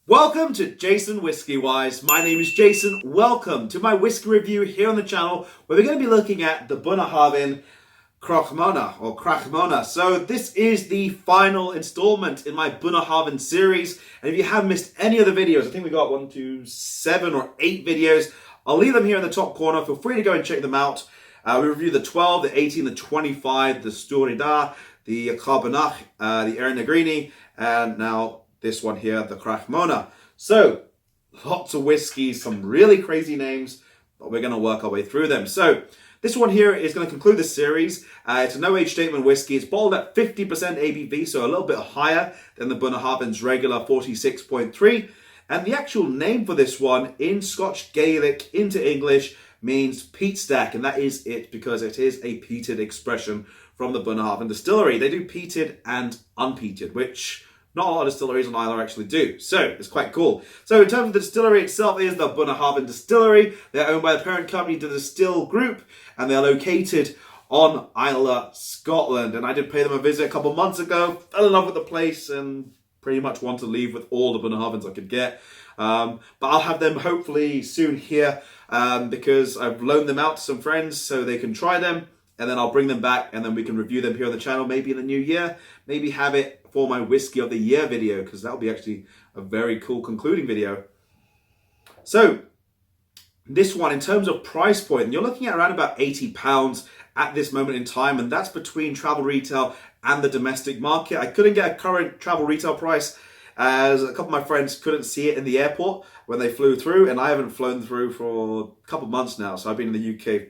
Welcome to JasonWhiskyWise. My name is Jason. Welcome to my whiskey review here on the channel, where we're going to be looking at the Bunnahabhain Cruach Mhona or Cruach Mhona. So this is the final installment in my Bunnahabhain series. And if you have missed any of the videos, I think we got 7 or 8 videos. I'll leave them here in the top corner. Feel free to go and check them out. We reviewed the 12, the 18, the 25, the Stiuireadair, the Ceobanach, the Eirigh Greine, and now this one here, the Cruach Mhona. So, lots of whiskies, some really crazy names, but we're going to work our way through them. So, this one here is going to conclude the series. It's a no-age statement whiskey. It's bottled at 50% ABV, so a little bit higher than the Bunnahabhain's regular 46.3. And the actual name for this one, in Scotch Gaelic into English, means peat stack. And that is it, because it is a peated expression from the Bunnahabhain distillery. They do peated and unpeated, which not a lot of distilleries on Islay actually do. So it's quite cool. So in terms of the distillery itself, is the Bunnahabhain Distillery. They're owned by the parent company, the Distill Group, and they're located on Islay, Scotland. And I did pay them a visit a couple of months ago, fell in love with the place, and pretty much want to leave with all the Bunnahabhains I could get. But I'll have them hopefully soon here, because I've loaned them out to some friends so they can try them. And then I'll bring them back, and then we can review them here on the channel, maybe in the new year. Maybe have it for my Whiskey of the Year video, because that'll be actually a very cool concluding video. So, this one, in terms of price point, you're looking at around about £80 at this moment in time, and that's between travel retail and the domestic market. I couldn't get a current travel retail price, as a couple of my friends couldn't see it in the airport when they flew through, and I haven't flown through for a couple of months now, so I've been in the UK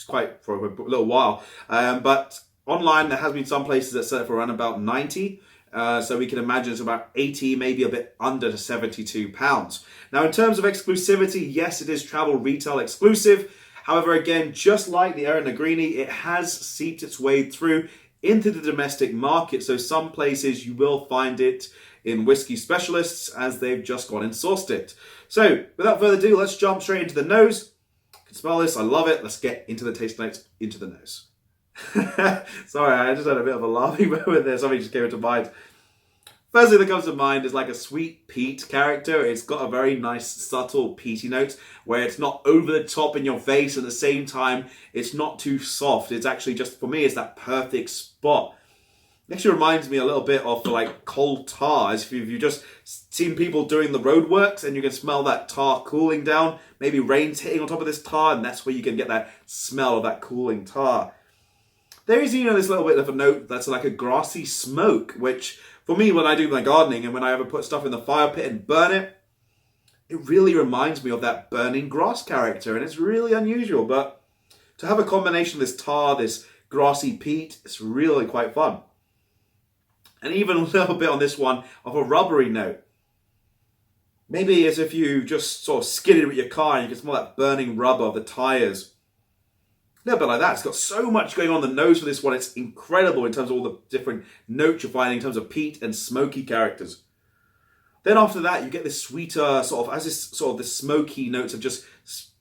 quite for a little while. But online, there has been some places that sell it for around about 90. So we can imagine it's about 80, maybe a bit under to £72. Now, in terms of exclusivity, yes, it is travel retail exclusive. However, again, just like the Eirigh Greine, it has seeped its way through into the domestic market. So some places you will find it in whiskey specialists, as they've just gone and sourced it. So without further ado, let's jump straight into the nose. You can smell this, I love it. Let's get into the taste notes, into the nose. Sorry, I just had a bit of a laughing moment there. Something just came into mind. First thing that comes to mind is like a sweet peat character. It's got a very nice, subtle peaty note where it's not over the top in your face. At the same time, it's not too soft. It's actually just, for me, it's that perfect spot. It actually reminds me a little bit of like coal tar. As if you've just seen people doing the roadworks and you can smell that tar cooling down. Maybe rain's hitting on top of this tar, and that's where you can get that smell of that cooling tar. There is, this little bit of a note that's like a grassy smoke, which for me, when I do my gardening and when I ever put stuff in the fire pit and burn it, it really reminds me of that burning grass character, and it's really unusual. But to have a combination of this tar, this grassy peat, it's really quite fun. And even a little bit on this one of a rubbery note. Maybe as if you just sort of skidded with your car and you can smell that burning rubber of the tires. A little bit like that. It's got so much going on the nose for this one. It's incredible in terms of all the different notes you're finding in terms of peat and smoky characters. Then after that, you get this sweeter sort of, as this sort of the smoky notes have just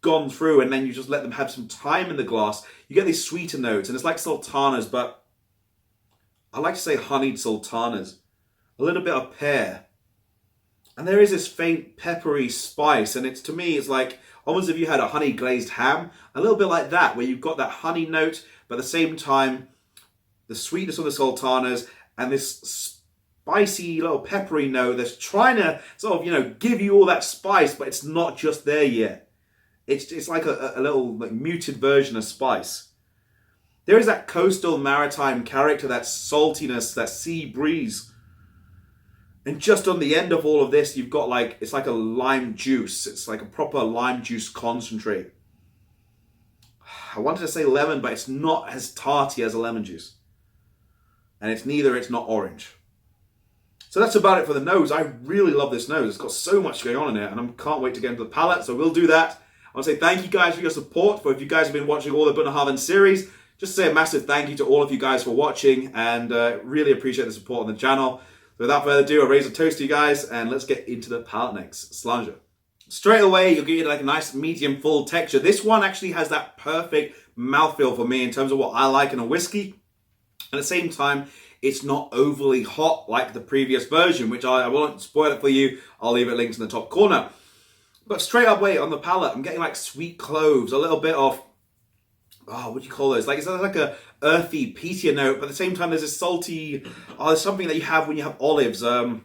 gone through, and then you just let them have some time in the glass. You get these sweeter notes, and it's like sultanas, but I like to say honeyed sultanas. A little bit of pear. And there is this faint peppery spice, and to me, it's like almost if you had a honey glazed ham, a little bit like that, where you've got that honey note, but at the same time, the sweetness of the sultanas and this spicy little peppery note that's trying to sort of, give you all that spice, but it's not just there yet. It's like a little like muted version of spice. There is that coastal maritime character, that saltiness, that sea breeze. And just on the end of all of this, you've got it's like a lime juice. It's like a proper lime juice concentrate. I wanted to say lemon, but it's not as tarty as a lemon juice. And it's not orange. So that's about it for the nose. I really love this nose. It's got so much going on in it, and I can't wait to get into the palate, so we'll do that. I want to say thank you guys for your support. For if you guys have been watching all the Bunnahabhain series, just say a massive thank you to all of you guys for watching, and really appreciate the support on the channel. So without further ado, I raise a toast to you guys, and let's get into the palate next. Slanger. Straight away, you'll get like a nice medium full texture. This one actually has that perfect mouthfeel for me in terms of what I like in a whiskey. At the same time, It's not overly hot like the previous version, which I won't spoil it for you. I'll leave it linked in the top corner. But straight up on the palate, I'm getting like sweet cloves, a little bit of, oh, what do you call those? Like, it's like a earthy, peatier note, but at the same time, there's a salty, there's something that you have when you have olives. God,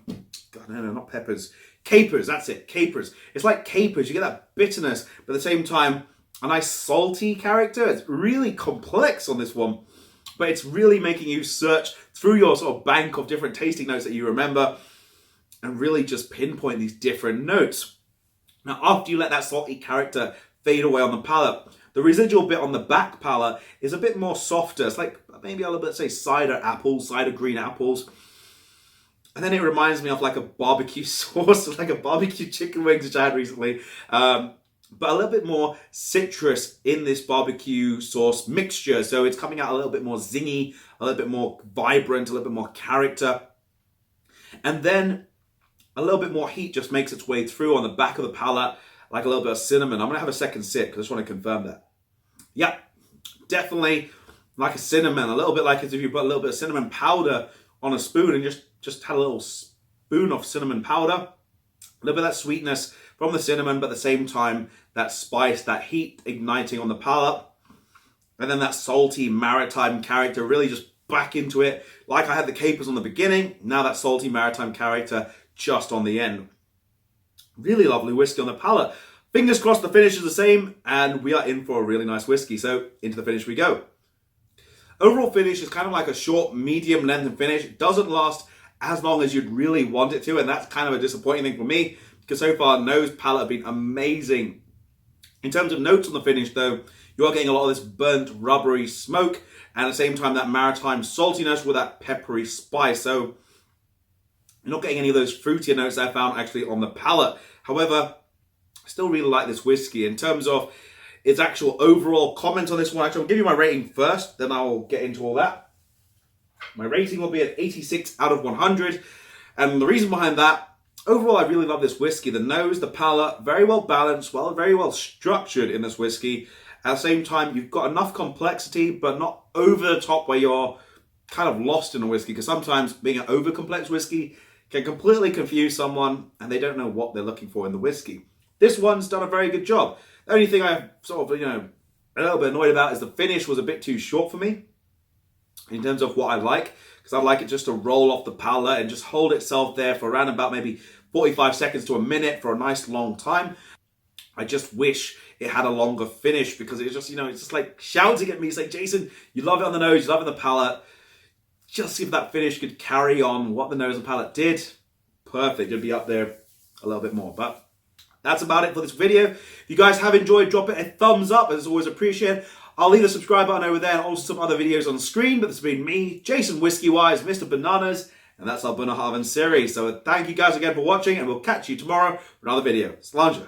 no, not peppers. Capers, that's it, capers. It's like capers, you get that bitterness, but at the same time, a nice salty character. It's really complex on this one, but it's really making you search through your sort of bank of different tasting notes that you remember and really just pinpoint these different notes. Now, after you let that salty character fade away on the palate, the residual bit on the back palate is a bit more softer. It's like maybe a little bit, say, cider apples, cider green apples. And then it reminds me of like a barbecue sauce, like a barbecue chicken wings, which I had recently. But a little bit more citrus in this barbecue sauce mixture. So it's coming out a little bit more zingy, a little bit more vibrant, a little bit more character. And then a little bit more heat just makes its way through on the back of the palate, like a little bit of cinnamon. I'm going to have a second sip because I just want to confirm that. Yeah, definitely like a cinnamon, a little bit like as if you put a little bit of cinnamon powder on a spoon and just had a little spoon of cinnamon powder. A little bit of that sweetness from the cinnamon, but at the same time, that spice, that heat igniting on the palate. And then that salty maritime character really just back into it. Like I had the capers on the beginning, now that salty maritime character just on the end. Really lovely whiskey on the palate. Fingers crossed the finish is the same, and we are in for a really nice whiskey. So into the finish we go. Overall finish is kind of like a short, medium length finish. It doesn't last as long as you'd really want it to, and that's kind of a disappointing thing for me, because so far nose, palate have been amazing. In terms of notes on the finish though, you are getting a lot of this burnt, rubbery smoke, and at the same time that maritime saltiness with that peppery spice. So you're not getting any of those fruitier notes I found actually on the palate. However, I still really like this whiskey. In terms of its actual overall comment on this one, actually I'll give you my rating first, then I'll get into all that. My rating will be at 86 out of 100. And the reason behind that, overall I really love this whiskey. The nose, the palate, very well balanced, very well structured in this whiskey. At the same time, you've got enough complexity, but not over the top where you're kind of lost in a whiskey. Because sometimes being an over complex whiskey can completely confuse someone and they don't know what they're looking for in the whiskey. This one's done a very good job. The only thing I'm sort of, a little bit annoyed about is the finish was a bit too short for me in terms of what I like, because I like it just to roll off the palate and just hold itself there for around about maybe 45 seconds to a minute for a nice long time. I just wish it had a longer finish, because it's just, it's just like shouting at me. It's like, Jason, you love it on the nose, you love it on the palate. Just see if that finish could carry on what the nose and palate did. Perfect, it'd be up there a little bit more. But that's about it for this video. If you guys have enjoyed, drop it a thumbs up, as always appreciated. I'll leave the subscribe button over there and also some other videos on the screen. But this has been me, JasonWhiskyWise, Mr. Bananas, and that's our Bunnahabhain series. So thank you guys again for watching, and we'll catch you tomorrow for another video. Slàinte.